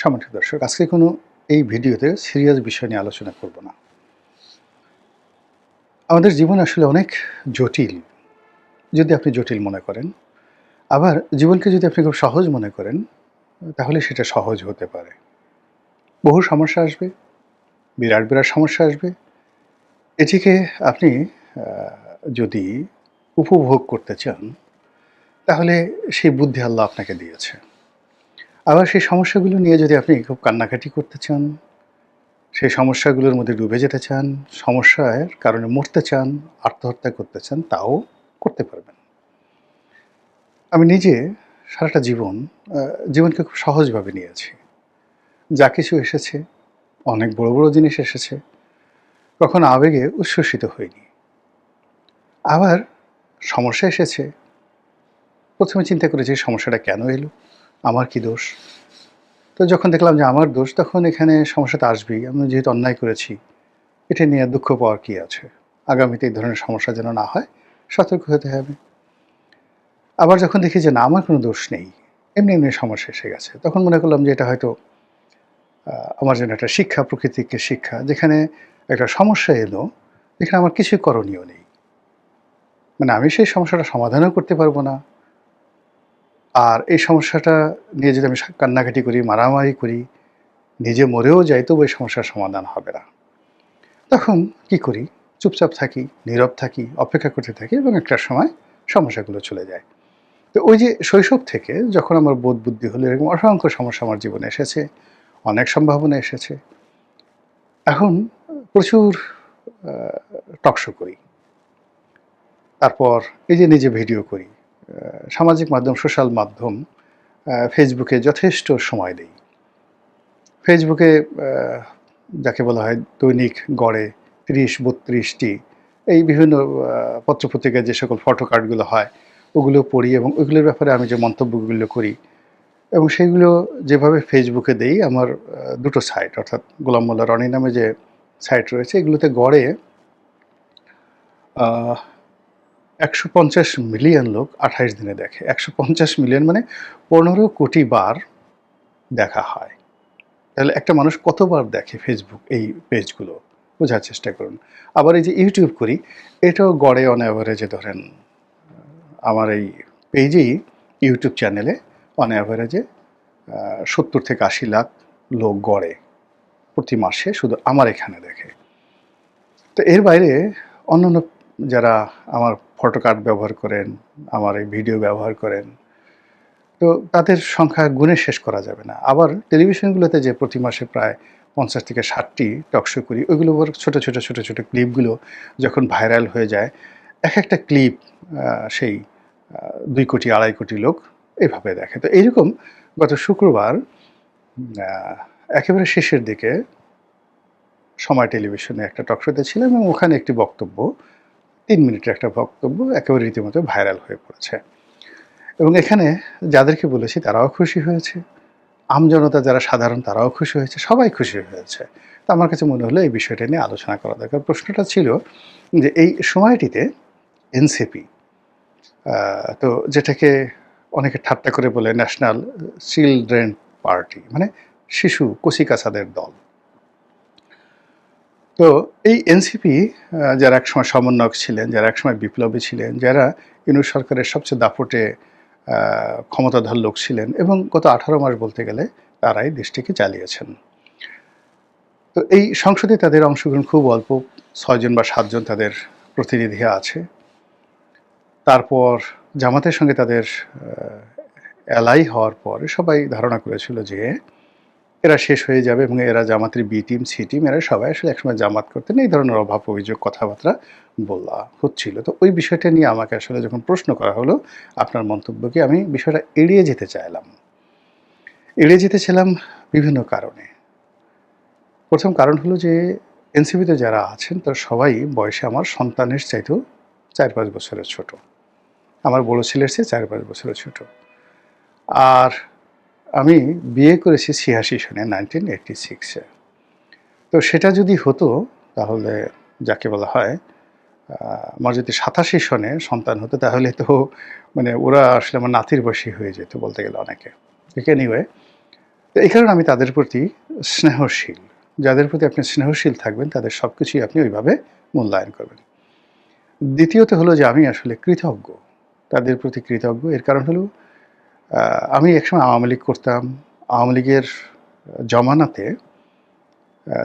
সম্মানিত দর্শক, আজকে কোনো এই ভিডিওতে সিরিয়াস বিষয় নিয়ে আলোচনা করব না। আমাদের জীবন আসলে অনেক জটিল, যদি আপনি জটিল মনে করেন। আবার জীবনকে যদি আপনি খুব সহজ মনে করেন, তাহলে সেটা সহজ হতে পারে। বহু সমস্যা আসবে, বিরাট, বিরাট সমস্যা আসবে। এটিকে আপনি আ যদি উপভোগ করতে চান, তাহলে সেই বুদ্ধি আল্লাহ আপনাকে দিয়েছে। আবার সেই সমস্যাগুলো নিয়ে যদি আপনি খুব কান্নাকাটি করতে চান, সেই সমস্যাগুলোর মধ্যে ডুবে যেতে চান, সমস্যার কারণে মরতে চান, আত্মহত্যা করতে চান, তাও করতে পারবেন। আমি নিজে সারাটা জীবন আ জীবনকে খুব সহজভাবে নিয়েছি। যা কিছু এসেছে, অনেক বড়, বড় জিনিস এসেছে, কখনো আবেগে উচ্ছ্বসিত হইনি। আবার সমস্যা এসেছে, ১ম এ চিন্তা করেছি সমস্যাটা কেন এলো? আমার কি দোষ? তো যখন দেখলাম যে আমার দোষ, তখন এখানে সমস্যা তো আসবেই। আমি যেহেতু অন্যায় করেছি, এটা নিয়ে দুঃখ পাওয়ার কি আছে? আগামীতে এই ধরনের সমস্যা যেন না হয়, সতর্ক হতে হবে। আবার যখন দেখি যে না, আমার কোনো দোষ নেই, এমনি, এমনি সমস্যা এসে গেছে, তখন মনে করলাম যে এটা হয়তো আ আমার জন্য একটা শিক্ষা, প্রকৃতিকে শিক্ষা। যেখানে একটা সমস্যা এলো, এখানে আমার কিছুই করণীয় নেই। মানে আমি সেই সমস্যাটা সমাধানও করতে পারব না। আর এই সমস্যাটা নিয়ে যদি আমি কান্নাকাটি করি, মারামারি করি, নিজে মরেও যাই, তবু এই সমস্যার সমাধান হবে না। তখন কি করি? চুপচাপ থাকি, নীরব থাকি, অপেক্ষা করতে থাকি এবং একটা সময় সমস্যাগুলো চলে যায়। তো ওই যে শৈশব থেকে যখন আমার বোধ বুদ্ধি হলো, এরকম অসংখ্য সমস্যা আমার জীবনে এসেছে, অনেক সম্ভাবনা এসেছে। এখন প্রচুর আ টক শো করি। তারপর এই যে নিজে ভিডিও করি। সামাজিক মাধ্যম, সোশ্যাল মাধ্যম, ফেসবুকে যথেষ্ট সময় দেই। ফেসবুকে আ যাকে বলা হয় দৈনিক গড়ে ৩০-৩২ টি এই বিভিন্ন পত্র-পত্রিকায় যে সকল ফটো কার্ডগুলো হয়, ওগুলো পড়ি এবং ওইগুলোর ব্যাপারে আমি যে মন্তব্যগুলো করি এবং সেগুলো যেভাবে ফেসবুকে দেই, আমার ২ টো সাইট, অর্থাৎ গোলাম মোল্লা রনি নামে যে সাইট রয়েছে, এগুলোতে গড়ে আ ১৫০ মিলিয়ন লোক ২৮ দিনে দেখে। ১৫০ মিলিয়ন মানে ১৫ কোটি বার দেখা হয়। তাহলে একটা মানুষ কতবার দেখে ফেসবুক এই পেজগুলো? বোঝার চেষ্টা করুন। আবার এই যে ইউটিউব করি, এটাও গড়ে অন এভারেজে ধরেন আমার এই পেজেই, ইউটিউব চ্যানেলে অন এভারেজে ৭০ থেকে ৮০ লাখ লোক গড়ে প্রতি মাসে শুধু আমার এখানে দেখে। তো এর বাইরে অন্যান্য যারা আমার ফটো কার্ড ব্যবহার করেন, আমার এই ভিডিও ব্যবহার করেন, তো তাদের সংখ্যা গুণে শেষ করা যাবে না। আবার টেলিভিশনগুলোতে যে প্রতি মাসে প্রায় ৫০ থেকে ৬০ টি টক শো করি, ওইগুলো আবার ছোট, ছোট, ছোট, ছোট ক্লিপগুলো যখন ভাইরাল হয়ে যায়, একেকটা ক্লিপ আ সেই ২ কোটি, ২.৫ কোটি লোক এভাবে দেখে। তো এইরকম গত শুক্রবার আ একেবারে শেষের দিকে সময় টেলিভিশনে একটা টক শোতে ছিলাম এবং ওখানে একটি বক্তব্য, ৩ মিনিটের একটা বক্তব্য একেবারে রীতিমতো ভাইরাল হয়ে পড়েছে। এবং এখানে যাদেরকে বলেছি তারাও খুশি হয়েছে। আমজনতা যারা সাধারণ, তারাও খুশি হয়েছে। সবাই খুশি হয়েছে। তো আমার কাছে মনে হলো এই বিষয়টা নিয়ে আলোচনা করা দরকার। প্রশ্নটা ছিল যে এই সময়টিতে এনসিপি, আ তো যেটাকে অনেকে ঠাট্টা করে বলে ন্যাশনাল চিলড্রেন পার্টি, মানে শিশু কচিকাঁচাদের দল। তো এই এনসিপি যারা একসময় সমন্বয়ক ছিলেন, যারা একসময় বিপ্লবী ছিলেন, যারা ইউনূস সরকারের সবচেয়ে দাপটে আ ক্ষমতাধর লোক ছিলেন এবং গত ১৮ মাস বলতে গেলে তারাই দেশটিকে চালিয়েছেন। তো এই সংসদে তাদের অংশগ্রহণ খুব অল্প, ৬ জন বা ৭ জন তাদের প্রতিনিধি আছে। তারপর জামাতের সঙ্গে তাদের অ্যালাই হওয়ার পরে সবাই ধারণা করেছিল যে এরা শেষ হয়ে যাবে এবং এরা জামাতের বি টিম, সি টিম, এরা সবাই আসলে একসময় জামাত করতেন। এই ধরনের অভাব অভিযোগ কথাবার্তা বলা হচ্ছিল। তো ওই বিষয়টা নিয়ে আমাকে আসলে যখন প্রশ্ন করা হলো, আপনার মন্তব্য কি? আমি বিষয়টা এড়িয়ে যেতে চাইলাম। এড়িয়ে যেতেছিলাম বিভিন্ন কারণে। ১ম কারণ হলো যে এনসিপিতে যারা আছেন তারা সবাই বয়সে আমার সন্তানের চাইতেও ৪-৫ বছরের ছোট। আমার বড় ছেলের চেয়ে ৪-৫ বছরের ছোট। আর আমি বিয়ে করেছি ৮৬ সনে, 1986 এ। তো সেটা যদি হতো, তাহলে যাকে বলা হয় আ আমার যদি ৮৭ সনে সন্তান হতো, তাহলে তো মানে ওরা আসলে আমার নাতির বয়সী হয়ে যেত বলতে গেলে অনেকে। ঠিক এনিওয়ে, তো এই কারণে আমি তাদের প্রতি স্নেহশীল। যাদের প্রতি আপনি স্নেহশীল থাকবেন তাদের সবকিছুই আপনি ওইভাবে মূল্যায়ন করবেন। দ্বিতীয়ত হলো যে আমি আসলে কৃতজ্ঞ। তাদের প্রতি কৃতজ্ঞ। এর কারণ হলো আমি একসময় আওয়ামী লীগ করতাম। আওয়ামী লীগের জমানাতে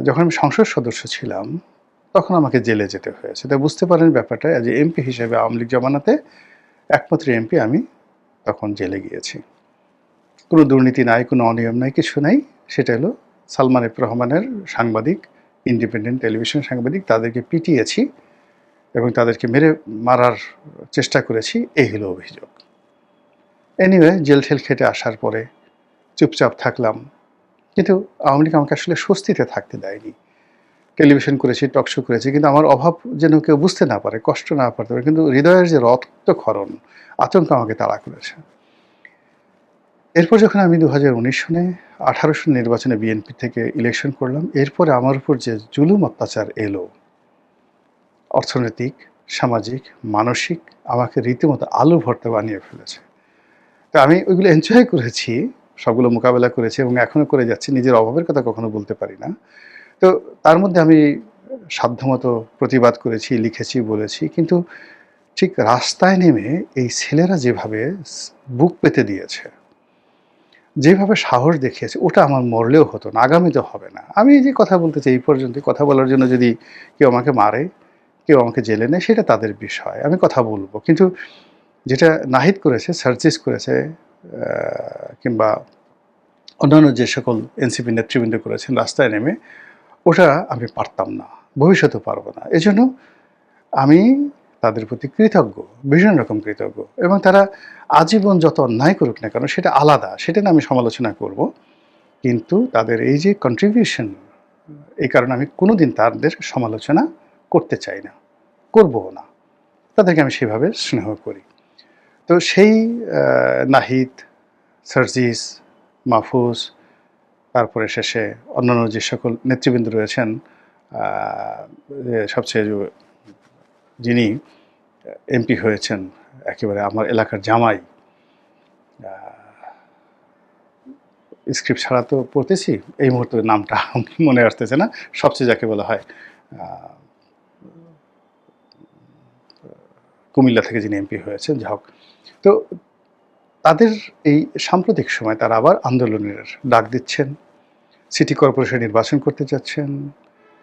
যখন আমি সংসদ সদস্য ছিলাম, তখন আমাকে জেলে যেতে হয়েছে। তো বুঝতে পারেন ব্যাপারটা, অ্যাজ এ এমপি হিসেবে আওয়ামী লীগ জমানাতে একমাত্র এমপি আমি তখন জেলে গিয়েছি। কোনো দুর্নীতি নাই, কোনো অনিয়ম নাই, কিছু নাই। সেটা হলো সালমান এফ রহমানের সাংবাদিক, ইন্ডিপেন্ডেন্ট টেলিভিশন সাংবাদিক, তাদেরকে পিটিয়েছি এবং তাদেরকে মারার চেষ্টা করেছি, এই হলো অভিযোগ। এনিওয়ে জেল-টেল খেটে আসার পরে চুপচাপ থাকলাম। কিন্তু আওয়ামী লীগ আমাকে আসলে স্বস্তিতে থাকতে দেয়নি। টেলিভিশন করেছি, টক শো করেছি, কিন্তু আমার অভাব যেন কেউ বুঝতে না পারে, কষ্ট না পারতে পারে। কিন্তু হৃদয়ের যে রক্তক্ষরণ, আতঙ্ক আমাকে তাড়া করেছে। এরপর যখন আমি 2019 সনে 18 সন নির্বাচনে বিএনপি থেকে ইলেকশন করলাম, এরপরে আমার উপর যে জুলুম অত্যাচার এলো, অর্থনৈতিক, সামাজিক, মানসিক, আমাকে রীতিমতো আলু ভর্তা বানিয়ে ফেলেছে। তো আমি ওইগুলো এনজয় করেছি, সবগুলো মোকাবেলা করেছি এবং এখনও করে যাচ্ছি। নিজের অভাবের কথা কখনো বলতে পারি না। তো তার মধ্যে আমি সাধ্যমতো প্রতিবাদ করেছি, লিখেছি, বলেছি। কিন্তু ঠিক রাস্তায় নেমে এই ছেলেরা যেভাবে বুক পেতে দিয়েছে, যেভাবে সাহস দেখিয়েছে, ওটা আমার মরলেও হতো না, আগামীতেও হবে না। আমি এই যে কথা বলতে চাই এই পর্যন্তই। কথা বলার জন্য যদি কেউ আমাকে মারে, কেউ আমাকে জেলে নেয়, সেটা তাদের বিষয়। আমি কথা বলব। কিন্তু যেটা নাহিদ করেছে, সার্জিস করেছে, কিংবা অন্যান্য যে সকল এনসিপি নেতৃবৃন্দ করেছেন রাস্তায় নেমে, ওটা আমি পারতাম না, ভবিষ্যতেও পারবো না। এজন্য আমি তাদের প্রতি কৃতজ্ঞ, ভীষণ রকম কৃতজ্ঞ। এবং তারা আজীবন যত অন্যায় করুক না কেন, সেটা আলাদা, সেটা না আমি সমালোচনা করব। কিন্তু তাদের এই যে কন্ট্রিবিউশন, এই কারণে আমি কোনোদিন তাদের সমালোচনা করতে চাই না, করবও না। তাদেরকে আমি সেভাবে স্নেহ করি। তো সেই নাহিদ, সার্জিস, মাহফুজ, তারপরে শেষে অন্যান্য যে সকল নেতৃবৃন্দ রয়েছেন, সবচেয়ে যিনি এমপি হয়েছেন, একেবারে আমার এলাকার জামাই, স্ক্রিপ্ট ছাড়া তো পড়তেছি, এই মুহূর্তে নামটা মনে আসতেছে না। সবচেয়ে যাকে বলা হয় কুমিল্লা থেকে যিনি এমপি হয়েছেন, যা হোক। তো তাদের এই সাম্প্রতিক সময় তারা আবার আন্দোলনের ডাক দিচ্ছেন, সিটি কর্পোরেশন নির্বাচন করতে যাচ্ছেন।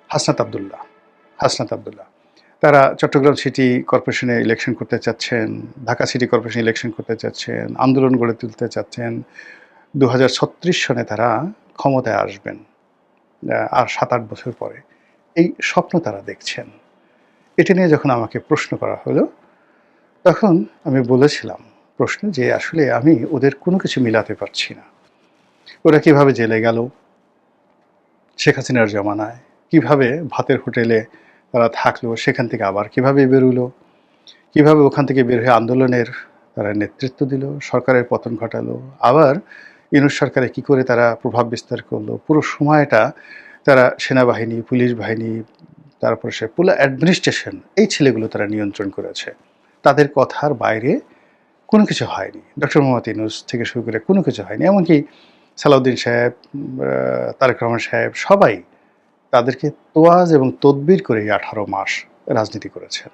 হাসনাত আবদুল্লাহ তারা চট্টগ্রাম সিটি কর্পোরেশনে ইলেকশন করতে চাচ্ছেন, ঢাকা সিটি কর্পোরেশন ইলেকশন করতে চাচ্ছেন, আন্দোলন গড়ে তুলতে চাচ্ছেন। 2036 সনে তারা ক্ষমতায় আসবেন, আর 7-8 বছর পরে। এই স্বপ্ন তারা দেখছেন। এটা নিয়ে যখন আমাকে প্রশ্ন করা হলো, তখন আমি বলেছিলাম প্রশ্নে যে আসলে আমি ওদের কোনো কিছু মিলাতে পারছি না। ওরা কিভাবে জেলে গেল শেখ হাসিনার জমানায়, কিভাবে ভাতের হোটেলে তারা থাকলো, সেখান থেকে আবার কিভাবে বেরোলো, কিভাবে ওখান থেকে বের হয়ে আন্দোলনের তারা নেতৃত্ব দিল, সরকারের পতন ঘটালো, আবার ইউনূস সরকারে কী করে তারা প্রভাব বিস্তার করলো, পুরো সময়টা তারা সেনাবাহিনী, পুলিশ বাহিনী, তারপর সে পুরো অ্যাডমিনিস্ট্রেশন, এই ছেলেগুলো তারা নিয়ন্ত্রণ করেছে। তাদের কথার বাইরে কোনো কিছু হয়নি। ডক্টর মোহাম্মদ ইউনূস থেকে শুরু করে কোনো কিছু হয়নি। এমনকি সালাউদ্দিন সাহেব, তারেক রহমান সাহেব, সবাই তাদেরকে তোয়াজ এবং তদবির করে 18 মাস রাজনীতি করেছেন,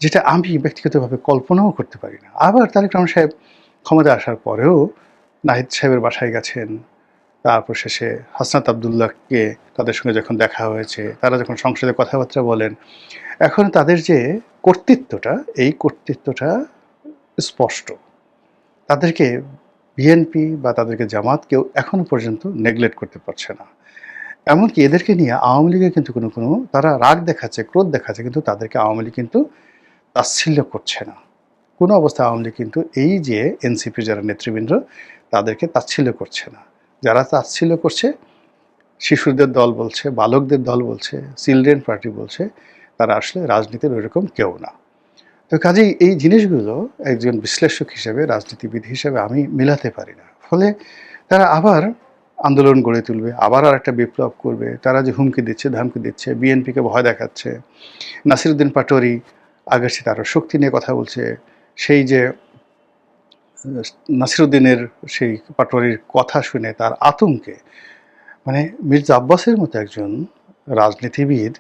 যেটা আমি ব্যক্তিগতভাবে কল্পনাও করতে পারি না। আবার তারেক রহমান সাহেব ক্ষমতায় আসার পরেও নাহিদ সাহেবের বাসায় গেছেন, তারপর শেষে হাসনাত আবদুল্লাহকে তাদের সঙ্গে যখন দেখা হয়েছে, তারা যখন সংসদে কথাবার্তা বলেন, এখন তাদের যে কর্তৃত্বটা, এই কর্তৃত্বটা স্পষ্ট। তাদেরকে বিএনপি বা তাদেরকে জামাত কেউ এখনো পর্যন্ত নেগলেক্ট করতে পারছে না। এমনকি এদেরকে নিয়ে আওয়ামী লীগের কিন্তু কোনো তারা রাগ দেখাচ্ছে, ক্রোধ দেখাচ্ছে, কিন্তু তাদেরকে আওয়ামী লীগ কিন্তু তাচ্ছিল্য করছে না। কোনো অবস্থায় আওয়ামী লীগ কিন্তু এই যে এনসিপির যারা নেতৃবৃন্দ, তাদেরকে তাচ্ছিল্য করছে না। যারা তাচ্ছিল্য করছে, শিশুদের দল বলছে, বালকদের দল বলছে, চিলড্রেন পার্টি বলছে, তারা আসলে রাজনীতির ওইরকম কেউ না। তো কাজেই এই জিনিসগুলো একজন বিশ্লেষক হিসেবে, রাজনীতিবিদ হিসেবে আমি মিলাতে পারি না। ফলে তারা আবার আন্দোলন গড়ে তুলবে, আবার আরেকটা বিপ্লব করবে। তারা যে হুমকি দিচ্ছে, ধামকি দিচ্ছে, বিএনপিকে ভয় দেখাচ্ছে। নাসিরউদ্দিন পাটোয়ারি আগের চেয়ে আরও শক্তি নিয়ে কথা বলছে। সেই যে নাসিরুদ্দিনের সেই পাটোয়ারির কথা শুনে তার আতঙ্কে মানে মির্জা আব্বাসের মতো একজন রাজনীতিবিদ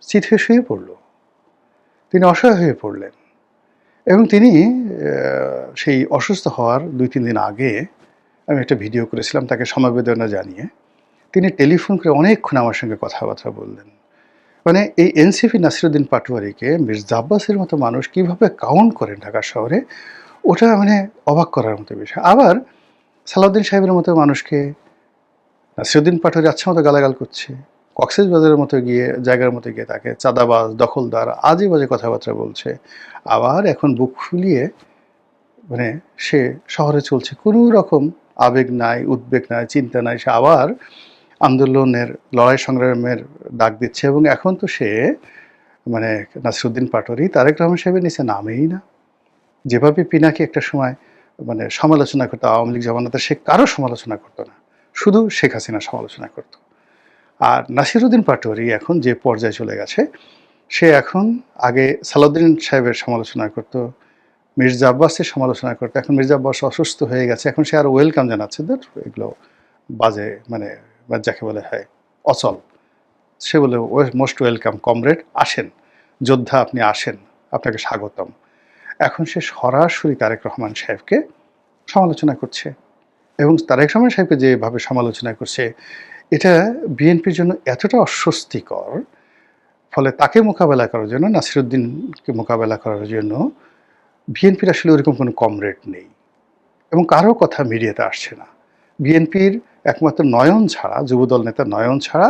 চিত হয়ে শুয়ে পড়ল। তিনি অসহায় হয়ে পড়লেন এবং তিনি সেই অসুস্থ হওয়ার ২-৩ দিন আগে আমি একটা ভিডিও করেছিলাম তাকে সমবেদনা জানিয়ে। তিনি টেলিফোন করে অনেকক্ষণ আমার সঙ্গে কথাবার্তা বললেন। মানে এই এনসিপি নাসিরুদ্দিন পাটোয়ারিকে মির্জা আব্বাসের মতো মানুষ কীভাবে কাউন্ট করেন ঢাকা শহরে, ওটা মানে অবাক করার মতো বিষয়। আবার সালাউদ্দিন সাহেবের মতো মানুষকে নাসিরুদ্দিন পাটোয়ারি আচ্ছা মতো গালাগাল করছে। কক্সবাজারের মতো গিয়ে জায়গার মতো গিয়ে তাকে চাঁদাবাজ, দখলদার, আজে বাজে কথাবার্তা বলছে। আবার এখন বুক ফুলিয়ে মানে সে শহরে চলছে, কোনো রকম আবেগ নাই, উদ্বেগ নাই, চিন্তা নাই। সে আবার আন্দোলনের লড়াই সংগ্রামের ডাক দিচ্ছে এবং এখন তো সে মানে নাসিরুদ্দিন পাটোয়ারি তারেক রহমান সাহেবের নিচে নামেই না। যেভাবে পিনাকি একটা সময় মানে সমালোচনা করতো আওয়ামী লীগ জামানাতে, সে কারো সমালোচনা করতো না, শুধু শেখ হাসিনা সমালোচনা করতো। আর নাসিরুদ্দিন পাটোয়ারি এখন যে পর্যায়ে চলে গেছে, সে এখন আগে সালাউদ্দিন সাহেবের সমালোচনা করতো, মির্জা আব্বাসের সমালোচনা করতো, এখন মির্জা আব্বাস অসুস্থ হয়ে গেছে, এখন সে আর ওয়েলকাম জানাচ্ছে দ্যাট এগুলো বাজে মানে যাকে বলে হয় অচল। সে বলে মোস্ট ওয়েলকাম কমরেড, আসেন যোদ্ধা, আপনি আসেন, আপনাকে স্বাগতম। এখন সে সরাসরি তারেক রহমান সাহেবকে সমালোচনা করছে এবং তারেক রহমান সাহেবকে যেভাবে সমালোচনা করছে এটা বিএনপির জন্য এতটা অস্বস্তিকর, ফলে তাকে মোকাবেলা করার জন্য, নাসিরুদ্দিনকে মোকাবেলা করার জন্য বিএনপির আসলে ওরকম কোনো কমরেড নেই এবং কারো কথা মিডিয়াতে আসছে না। বিএনপির একমাত্র নয়ন ছাড়া, যুবদল নেতা নয়ন ছাড়া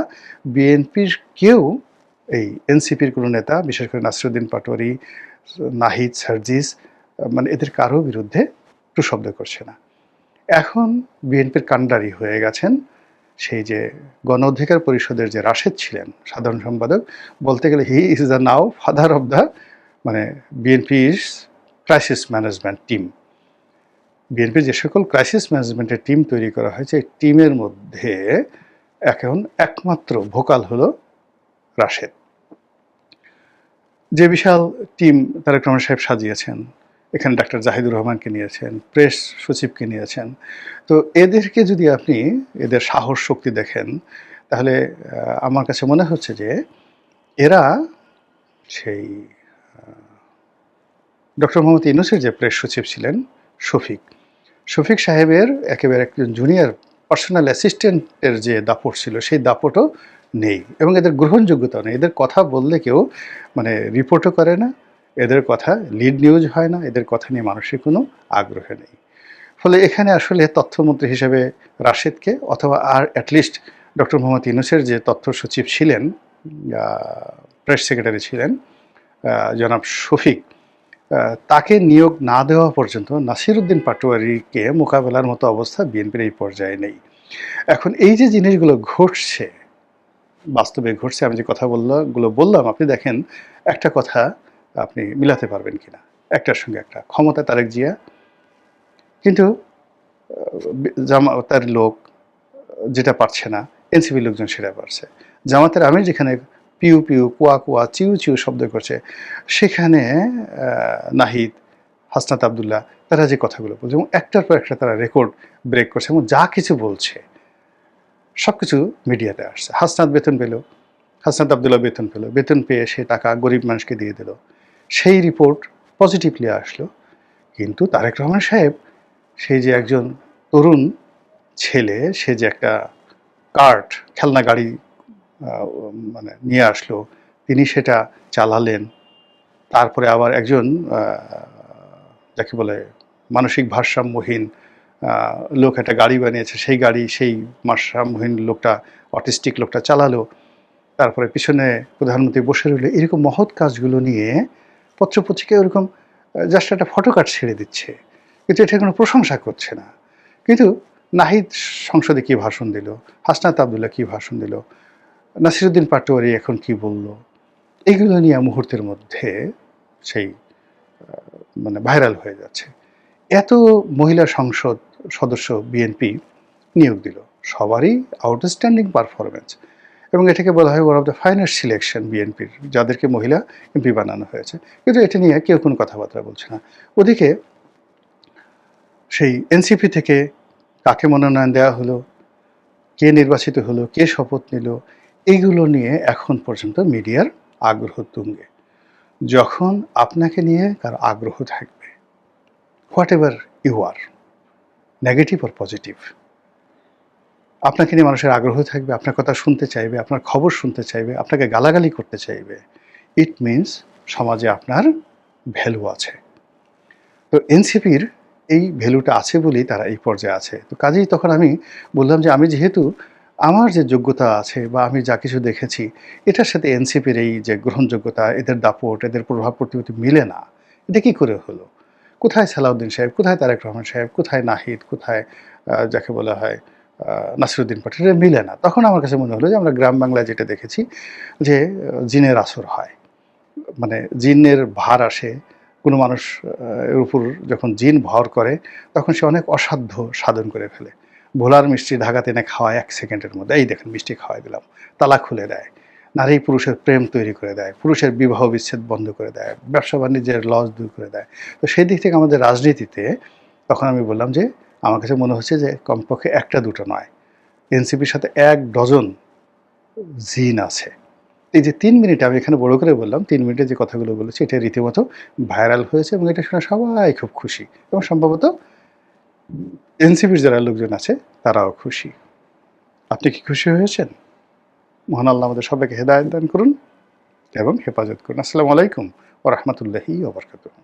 বিএনপির কেউ এই এনসিপির কোনো নেতা, বিশেষ করে নাসিরুদ্দিন পাটোয়ারি, নাহিদ, সার্জিস, মানে এদের কারো বিরুদ্ধে একটু শব্দ করছে না। এখন বিএনপির কাণ্ডারি হয়ে গেছেন সেই যে গণ অধিকার পরিষদের যে রাশেদ ছিলেন সাধারণ সম্পাদক, বলতে গেলে he is the now father of the মানে বিএনপির ক্রাইসিস ম্যানেজমেন্ট টিম। বিএনপির যে সকল ক্রাইসিস ম্যানেজমেন্টের টিম তৈরি করা হয়েছে, এই টিমের মধ্যে এখন একমাত্র ভোকাল হলো রাশেদ। যে বিশাল টিম তারেক রহমান সাহেব সাজিয়েছেন, এখানে ডাক্তার জাহিদুর রহমানকে নিয়েছেন, প্রেস সচিবকে নিয়েছেন, তো এদেরকে যদি আপনি এদের সাহস শক্তি দেখেন তাহলে আমার কাছে মনে হচ্ছে যে এরা সেই ডক্টর মোহাম্মদ ইউনূসের যে প্রেস সচিব ছিলেন শফিক সাহেবের একেবারে একজন জুনিয়র পার্সোনাল অ্যাসিস্ট্যান্টের যে দাপট ছিল সেই দাপটও নেই এবং এদের গ্রহণযোগ্যতা নেই। এদের কথা বললে কেউ মানে রিপোর্টও করে না, এদের কথা লিড নিউজ হয় না, এদের কথা নিয়ে মানুষের কোনো আগ্রহ নেই। ফলে এখানে আসলে তথ্যমন্ত্রী হিসেবে রাশেদকে অথবা আর অ্যাটলিস্ট ডক্টর মোহাম্মদ ইউনূসের যে তথ্য সচিব ছিলেন, প্রেস সেক্রেটারি ছিলেন জনাব শফিক, তাকে নিয়োগ না দেওয়া পর্যন্ত নাসিরুদ্দিন পাটোয়ারিকে মোকাবেলার মতো অবস্থা বিএনপির এই পর্যায়ে নেই। এখন এই যে জিনিসগুলো ঘটছে, বাস্তবে ঘটছে, আমি যে কথাগুলো বললাম, আপনি দেখেন একটা কথা আপনি মিলাতে পারবেন কিনা একটার সঙ্গে একটা। ক্ষমতা তারেক জিয়া, কিন্তু জামাতের লোক যেটা পারছে না, এনসিপি লোকজন সেটা পারছে। জামাতের আমির যেখানে পিউ পিউ, কুয়া কুয়া, চিউ চিউ শব্দ করছে, সেখানে নাহিদ, হাসনাত আবদুল্লাহ তারা যে কথাগুলো বলছে এবং একটার পর একটা তারা রেকর্ড ব্রেক করছে এবং যা কিছু বলছে সব কিছু মিডিয়াতে আসছে। হাসনাত বেতন পেল, হাসনাত আবদুল্লাহ বেতন পেল, বেতন পেয়ে সে টাকা গরিব মানুষকে দিয়ে দিল, সেই রিপোর্ট পজিটিভলি আসলো। কিন্তু তারেক রহমান সাহেব সেই যে একজন তরুণ ছেলে, সে যে একটা কার্ট, খেলনা গাড়ি মানে নিয়ে আসলো, তিনি সেটা চালালেন। তারপরে আবার একজন যাকে বলে মানসিক ভারসাম্যহীন লোক একটা গাড়ি বানিয়েছে, সেই গাড়ি সেই ভারসাম্যহীন লোকটা, অটিস্টিক লোকটা চালালো। তারপরে পিছনে প্রধানমন্ত্রী বসে রইল। এরকম মহৎ কাজগুলো নিয়ে পত্রপত্রিকায় ওরকম জাস্ট একটা ফটোকার্ড ছেড়ে দিচ্ছে, কিন্তু এটা কোনো প্রশংসা করছে না। কিন্তু নাহিদ সংসদে কী ভাষণ দিল, হাসনাত আবদুল্লাহ কী ভাষণ দিল, নাসিরুদ্দিন পাটোয়ারি এখন কি বলল, এগুলো নিয়ে মুহূর্তের মধ্যে সেই মানে ভাইরাল হয়ে যাচ্ছে। এত মহিলা সংসদ সদস্য বিএনপি নিয়োগ দিল, সবারই আউটস্ট্যান্ডিং পারফরমেন্স এবং এটাকে বলা হয় one of the finest selection বিএনপির, যাদেরকে মহিলা এমপি বানানো হয়েছে। কিন্তু এটা নিয়ে কেউ কোনো কথাবার্তা বলছে না। ওদিকে সেই এনসিপি থেকে কাকে মনোনয়ন দেওয়া হলো, কে নির্বাচিত হলো, কে শপথ নিল, এইগুলো নিয়ে এখন পর্যন্ত মিডিয়ার আগ্রহ তুঙ্গে। যখন আপনাকে নিয়ে কারো আগ্রহ থাকবে, whatever you are, negative or positive, আপনাকে নিয়ে মানুষের আগ্রহ থাকবে, আপনার কথা শুনতে চাইবে, আপনার খবর শুনতে চাইবে, আপনাকে গালাগালি করতে চাইবে, ইট মিনস সমাজে আপনার ভ্যালু আছে। তো এনসিপির এই ভ্যালুটা আছে বলেই তারা এই পর্যায়ে আছে। তো কাজেই তখন আমি বললাম যে আমি যেহেতু আমার যে যোগ্যতা আছে বা আমি যা কিছু দেখেছি এটার সাথে এনসিপির এই যে গ্রহণযোগ্যতা, এদের দাপট, এদের প্রভাব প্রতিপত্তি মিলে না। এটা কী করে হলো? কোথায় সালাউদ্দিন সাহেব, কোথায় তারেক রহমান সাহেব, কোথায় নাহিদ, কোথায় যাকে বলা হয় নাসিরুদ্দিন পাটোয়ারি, এটা মিলে না। তখন আমার কাছে মনে হলো যে আমরা গ্রাম বাংলায় যেটা দেখেছি যে জিনের আসর হয়, মানে জিনের ভার আসে কোনো মানুষ এর উপর, যখন জিন ভর করে তখন সে অনেক অসাধ্য সাধন করে ফেলে। ভোলার মিষ্টি ঢাকাতে এনে খাওয়ায় 1 সেকেন্ডের মধ্যে, এই দেখেন মিষ্টি খাওয়াই দিলাম, তালা খুলে দেয়, নারী পুরুষের প্রেম তৈরি করে দেয়, পুরুষের বিবাহ বিচ্ছেদ বন্ধ করে দেয়, ব্যবসা বাণিজ্যের লস দূর করে দেয়। তো সেই দিক থেকে আমাদের রাজনীতিতে তখন আমি বললাম যে আমার কাছে মনে হচ্ছে যে কমপক্ষে একটা দুটো নয়, এনসিপির সাথে 1 ডজন জিন আছে। এই যে 3 মিনিট আমি এখানে বড় করে বললাম, 3 মিনিটে যে কথাগুলো বলেছি এটা রীতিমতো ভাইরাল হয়েছে এবং এটা শুনে সবাই খুব খুশি এবং সম্ভবত এনসিপির যারা লোকজন আছে তারাও খুশি। আপনি কি খুশি হয়েছেন? মহান আল্লাহ আমাদের সবাইকে হেদায়েত দান করুন এবং হেফাজত করুন। আসসালামু আলাইকুম ওয়া রাহমাতুল্লাহি ওয়া বারাকাতুহু।